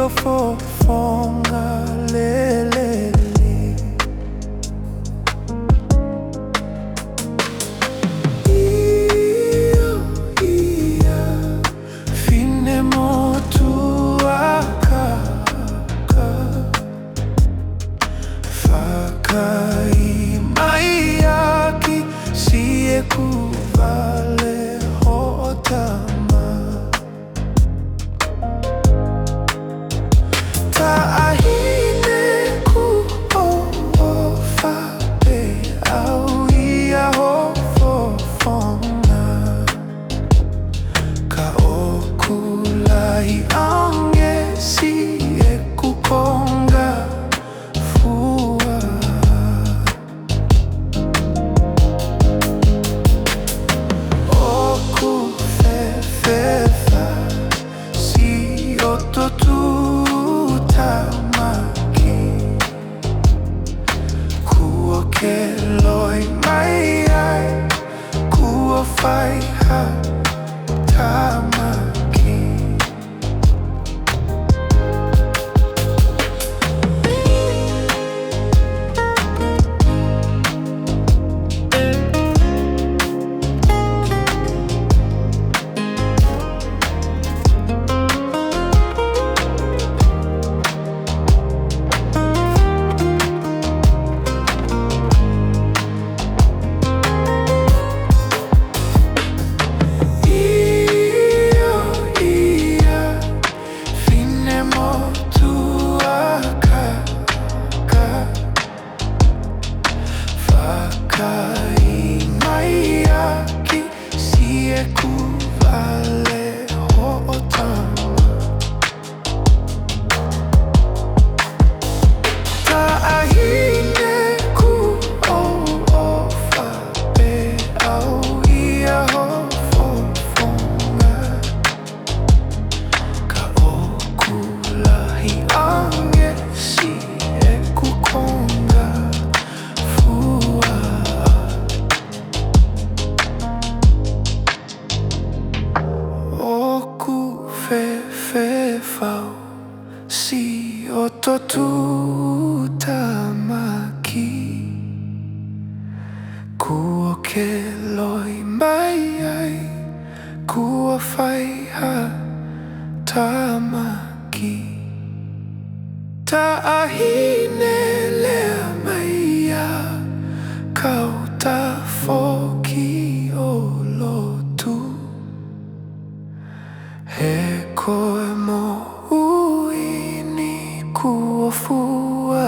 o fofonga lelele. Ia fine motua kaka Faka'i mai aki si e kuvale ho'otama. Ta'ahine ku o'ofa pe au ia ho'ofonga ka okulahi ange si e kukonga fua. Oku fefefa si ototu tamaki kua ke loi mai ai kua whaiha tamaki. Faka'i mai aki si e kuvale ho'otama. Ta'ahine ku o'ofa pe au ia ho'ofonga ka okulahi ange si e kukonga fua. Oku fefefau si ototu tamaki kua ke loi mai ai kua whaiha tamaki. Ta'ahine lea mai a kau ta foki o lotu he koe mo uini kua fua.